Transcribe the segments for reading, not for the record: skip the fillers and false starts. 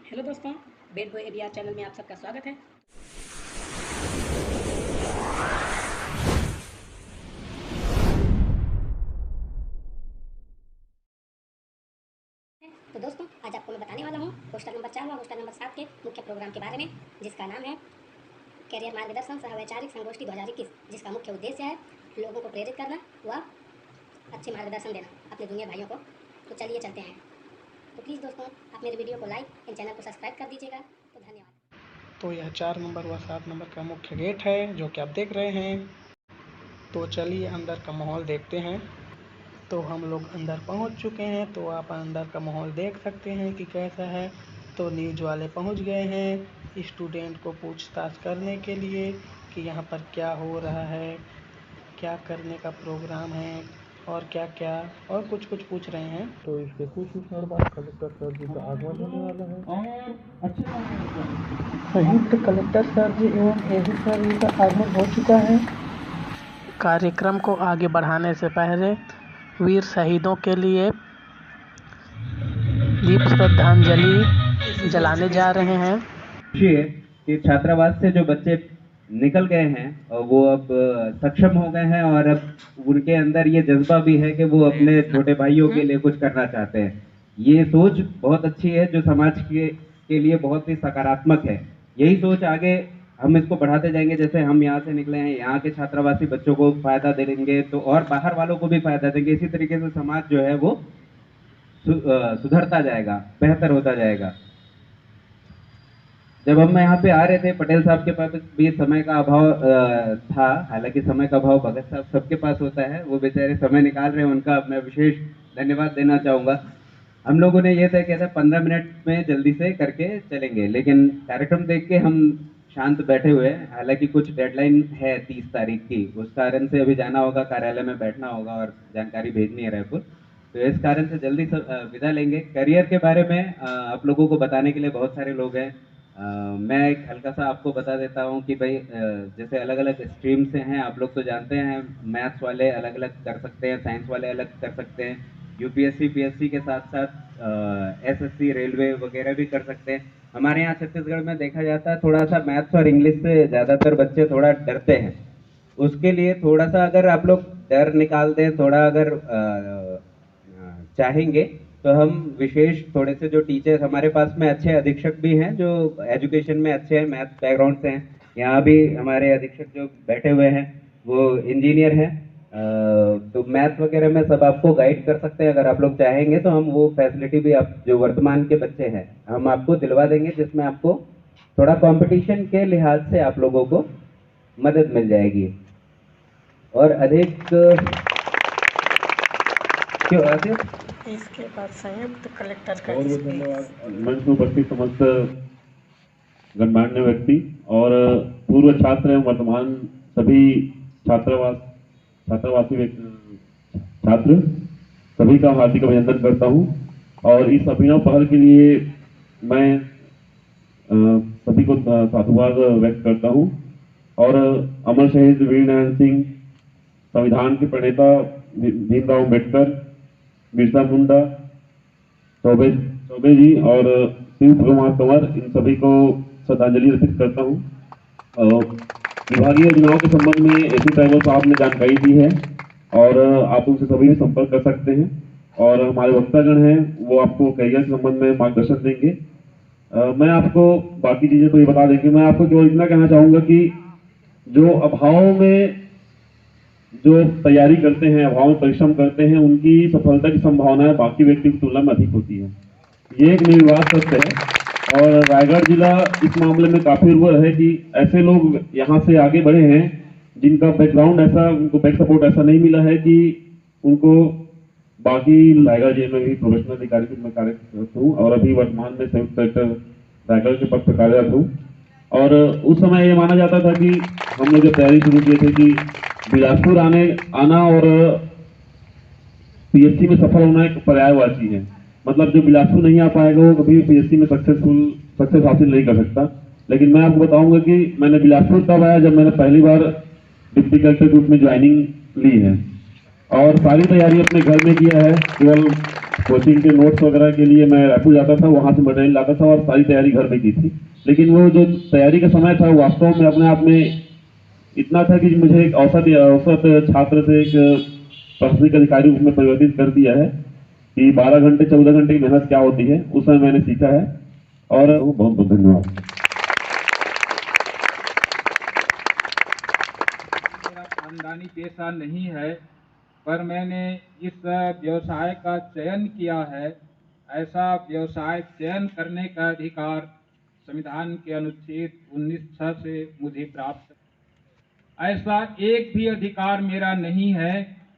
Hello दोस्तों, bed boy एबीआर channel में आप सबका स्वागत है। तो दोस्तों, आज आपको मैं बताने वाला हूँ हॉस्टल नंबर 4 व हॉस्टल नंबर 7 के मुख्य प्रोग्राम के बारे में, जिसका नाम है कैरियर मार्गदर्शन सह वैचारिक संगोष्ठी 2021, जिसका मुख्य उद्देश्य है लोगों को प्रेरित करना व अच्छे मार्गदर्शन देना अपने जूनियर भाइयों को। तो चलिए चलते हैं। तो प्लीज़ दोस्तों, आप मेरे वीडियो को लाइक एंड चैनल को सब्सक्राइब कर दीजिएगा। तो धन्यवाद। तो यह 4 नंबर व 7 नंबर का मुख्य गेट है जो कि आप देख रहे हैं। तो चलिए अंदर का माहौल देखते हैं। तो हम लोग अंदर पहुंच चुके हैं। तो आप अंदर का माहौल देख सकते हैं कि कैसा है। तो न्यूज़ वाले पहुंच गए हैं स्टूडेंट को पूछताछ करने के लिए कि यहाँ पर क्या हो रहा है, क्या करने का प्रोग्राम है और क्या क्या और कुछ पूछ रहे हैं। तो इसके कुछ ही क्षण बाद कलेक्टर सर जी का आगमन होने वाला है। संयुक्त कलेक्टर सर जी एवं एडी सर जी का आगमन हो चुका है। कार्यक्रम को आगे बढ़ाने से पहले वीर शहीदों के लिए दीप श्रद्धांजलि जलाने जा रहे हैं। कि छात्रावास से जो बच्चे निकल गए हैं और वो अब सक्षम हो गए हैं और अब उनके अंदर ये जज्बा भी है कि वो अपने छोटे भाइयों के लिए कुछ करना चाहते हैं। ये सोच बहुत अच्छी है जो समाज के लिए बहुत ही सकारात्मक है। यही सोच आगे हम इसको बढ़ाते जाएंगे। जैसे हम यहाँ से निकले हैं, यहाँ के छात्रावासी बच्चों को फायदा देंगे तो और बाहर वालों को भी फायदा देंगे। इसी तरीके से समाज जो है वो सुधरता जाएगा, बेहतर होता जाएगा। जब हम यहाँ पे आ रहे थे, पटेल साहब के पास भी समय का अभाव था। हालांकि समय का अभाव भगत साहब सबके पास होता है, वो बेचारे समय निकाल रहे हैं, उनका मैं विशेष धन्यवाद देना चाहूँगा। हम लोगों ने ये तय किया था 15 मिनट में जल्दी से करके चलेंगे, लेकिन कार्यक्रम देख के हम शांत बैठे हुए हैं। हालांकि कुछ डेडलाइन है 30 तारीख की, उस कारण से अभी जाना होगा, कार्यालय में बैठना होगा और जानकारी भेजनी है रायपुर। तो इस कारण से जल्दी विदा लेंगे। करियर के बारे में आप लोगों को बताने के लिए बहुत सारे लोग हैं। मैं एक हल्का सा आपको बता देता हूँ कि भाई जैसे अलग अलग स्ट्रीम से हैं, आप लोग तो जानते हैं। मैथ्स वाले अलग अलग कर सकते हैं, साइंस वाले अलग कर सकते हैं, यूपीएससी पीएससी के साथ साथ एसएससी रेलवे वगैरह भी कर सकते हैं। हमारे यहाँ छत्तीसगढ़ में देखा जाता है थोड़ा सा मैथ्स और इंग्लिश से ज़्यादातर बच्चे थोड़ा डरते हैं। उसके लिए थोड़ा सा अगर आप लोग डर निकाल दें, थोड़ा अगर चाहेंगे तो हम विशेष थोड़े से जो टीचर्स हमारे पास में अच्छे अधीक्षक भी हैं जो एजुकेशन में अच्छे हैं, मैथ बैकग्राउंड से हैं। यहाँ भी हमारे अधीक्षक जो बैठे हुए हैं वो इंजीनियर हैं। तो मैथ वगैरह में सब आपको गाइड कर सकते हैं। अगर आप लोग चाहेंगे तो हम वो फैसिलिटी भी, आप जो वर्तमान के बच्चे हैं, हम आपको दिलवा देंगे, जिसमें आपको थोड़ा कंपटीशन के लिहाज से आप लोगों को मदद मिल जाएगी। और अधिक क्यों अधिक इसके बाद संयुक्त कलेक्टर का बहुत धन्यवाद मंच में उपस्थित समस्त गणमान्य व्यक्ति और पूर्व छात्र एवं वर्तमान सभी छात्रावासी छात्र सभी का हार्दिक अभिनंदन करता हूं। और इस अभिनव पहल के लिए मैं सभी को साधुवाद व्यक्त करता हूं। और अमर शहीद वीर नारायण सिंह, संविधान के प्रणेता भीमराव अम्बेडकर, बिरसा मुंडा, चौबे जी और शिव कुमार कंवर, इन सभी को श्रद्धांजलि अर्पित करता हूँ। विभागीय योजनाओं के संबंध में एसी ड्राइवर साहब ने जानकारी दी है और आप उनसे सभी भी संपर्क कर सकते हैं। और हमारे वक्तागण हैं वो आपको करियर के संबंध में मार्गदर्शन देंगे। मैं आपको बाकी चीजें तो ये बता देंगे। मैं आपको केवल इतना कहना चाहूंगा कि जो अभाव में जो तैयारी करते हैं, अभाव में परिश्रम करते हैं, उनकी सफलता की संभावनाएं बाकी व्यक्ति की तुलना में अधिक होती है। ये एक निर्विवाद सत्य है। और रायगढ़ जिला इस मामले में काफी उर्वर है कि ऐसे लोग यहाँ से आगे बढ़े हैं जिनका बैकग्राउंड ऐसा, उनको बैक सपोर्ट ऐसा नहीं मिला है कि उनको बाकी रायगढ़ जिले में भी प्रोफेशनल अधिकारी के रूप में कार्यरत हूँ और अभी वर्तमान में संयुक्त कलेक्टर रायगढ़ के पद पर कार्यरत हूँ। और उस समय ये माना जाता था कि हम लोग जब तैयारी शुरू किए थे कि बिलासपुर आना और पीएससी में सफल होना एक पर्यायवाची है। मतलब जो बिलासपुर नहीं आ पाएगा वो कभी भी पीएससी में सक्सेस हासिल नहीं कर सकता। लेकिन मैं आपको बताऊंगा कि मैंने बिलासपुर तब आया जब मैंने पहली बार डिप्टी कलेक्टर के रूप में ज्वाइनिंग ली है और सारी तैयारी अपने घर में किया है। केवल कोचिंग के नोट्स वगैरह के लिए मैं रायपुर जाता था, वहाँ से मटेरियल लाता था और सारी तैयारी घर में की थी। लेकिन वो जो तैयारी का समय था वास्तव में अपने आप में इतना था कि मुझे एक औसत छात्र से एक प्रशासनिक अधिकारी रूप में परिवर्तित कर दिया है कि 12 घंटे 14 घंटे की मेहनत क्या होती है, उस समय मैंने सीखा है। और बहुत बहुत धन्यवाद। मेरा खानदानी पेशा नहीं है, पर मैंने इस व्यवसाय का चयन किया है। ऐसा व्यवसाय चयन करने का अधिकार संविधान के अनुच्छेद 19(6) से मुझे प्राप्त है। ऐसा एक भी अधिकार मेरा नहीं है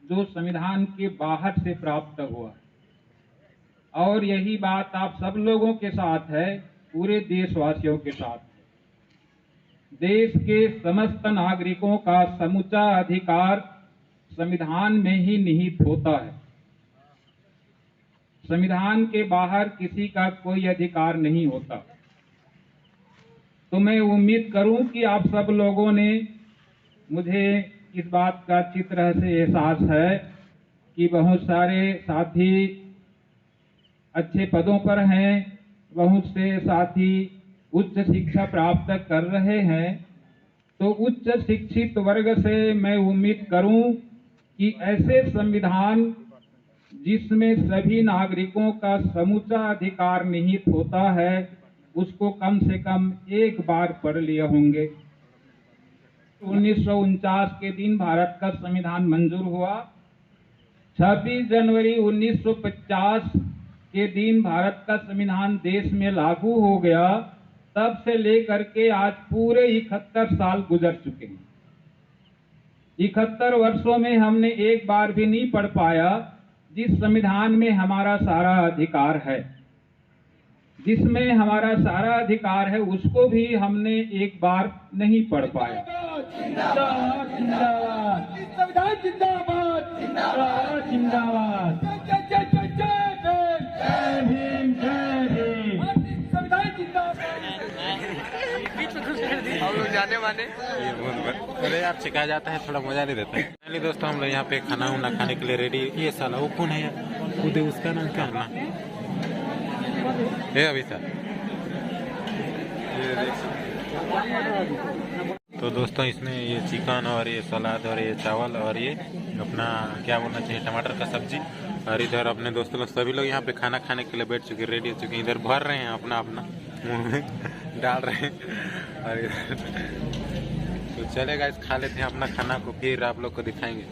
जो संविधान के बाहर से प्राप्त हुआ। और यही बात आप सब लोगों के साथ है, पूरे देशवासियों के साथ है। देश के समस्त नागरिकों का समूचा अधिकार संविधान में ही निहित होता है। संविधान के बाहर किसी का कोई अधिकार नहीं होता। तो मैं उम्मीद करूं कि आप सब लोगों ने, मुझे इस बात का अच्छी तरह से एहसास है कि बहुत सारे साथी अच्छे पदों पर हैं, बहुत से साथी उच्च शिक्षा प्राप्त कर रहे हैं। तो उच्च शिक्षित वर्ग से मैं उम्मीद करूं कि ऐसे संविधान जिसमें सभी नागरिकों का समूचा अधिकार निहित होता है, उसको कम से कम एक बार पढ़ लिए होंगे। 1949 के दिन भारत का संविधान मंजूर हुआ। 26 जनवरी 1950 के दिन भारत का संविधान देश में लागू हो गया। तब से लेकर के आज पूरे 71 साल गुजर चुके हैं। 71 वर्षों में हमने एक बार भी नहीं पढ़ पाया जिस संविधान में हमारा सारा अधिकार है, जिसमें हमारा सारा अधिकार है, उसको भी हमने एक बार नहीं पढ़ पाया। जिंदाबाद जिंदाबाद संविधान जिंदाबाद जिंदाबाद जिंदाबाद जय जय जय जय भीम जय भीम संविधान जिंदाबाद। हम लोग जाने वाले अरे यार सिखाया जाता है, थोड़ा मजा नहीं देता है। पहले दोस्तों हम लोग यहाँ पे खाना वाना खाने के लिए रेडी। ये साला वो कौन है यार, खुद उसका नाम क्या है? ये अभी सर तो दोस्तों इसमें ये चिकन और ये सलाद और ये चावल और ये अपना क्या बोलना चाहिए टमाटर का सब्जी। और इधर अपने दोस्तों लोग सभी लोग यहाँ पे खाना खाने के लिए बैठ चुके, रेडी हो चुके हैं। इधर भर रहे हैं अपना अपना मुँह में डाल रहे हैं। और इधर तो चलेगा, इस खा लेते हैं अपना खाना को, फिर आप लोग को दिखाएंगे।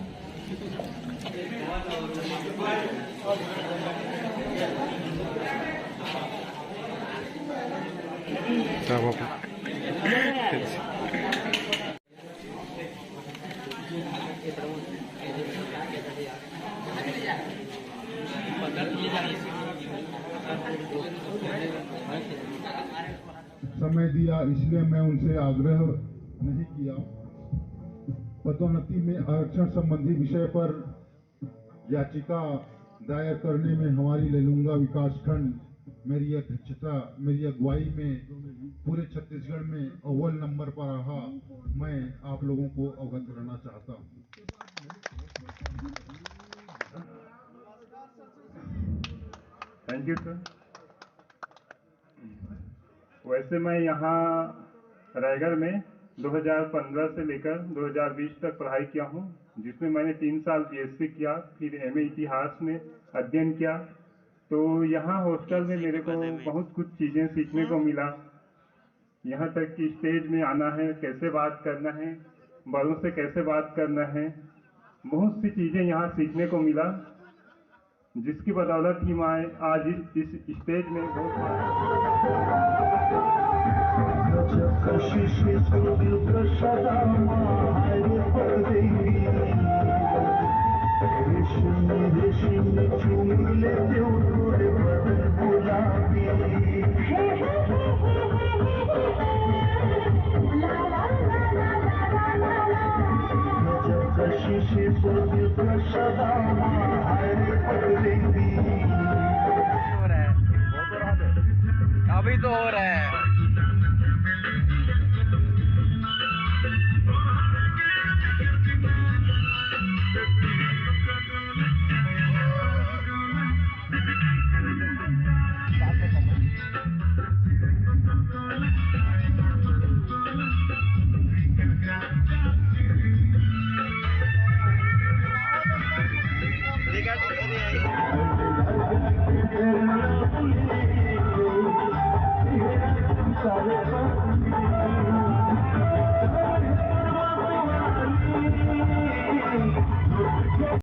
सब समय दिया, इसलिए मैं उनसे आग्रह नहीं किया। पदोन्नति में आरक्षण संबंधी विषय पर याचिका दायर करने में हमारी लेलुंगा विकास खंड मेरी अध्यक्षता, मेरी अगुवाई में पूरे छत्तीसगढ़ में अव्वल नंबर पर रहा। मैं आप लोगों को अवगत कराना चाहता हूँ। Thank you sir. वैसे मैं यहाँ रायगढ़ में 2015 से लेकर 2020 तक पढ़ाई किया हूँ, जिसमें मैंने 3 साल बीएससी किया, फिर एमए इतिहास में अध्ययन किया। तो यहाँ हॉस्टल में मेरे को बहुत कुछ चीज़ें सीखने को मिला। यहाँ तक कि स्टेज में आना है, कैसे बात करना है, बड़ों से कैसे बात करना है, बहुत सी चीज़ें यहाँ सीखने को मिला, जिसकी बदौलत ही मैं आज इस स्टेज में अभी तो हो रहा है।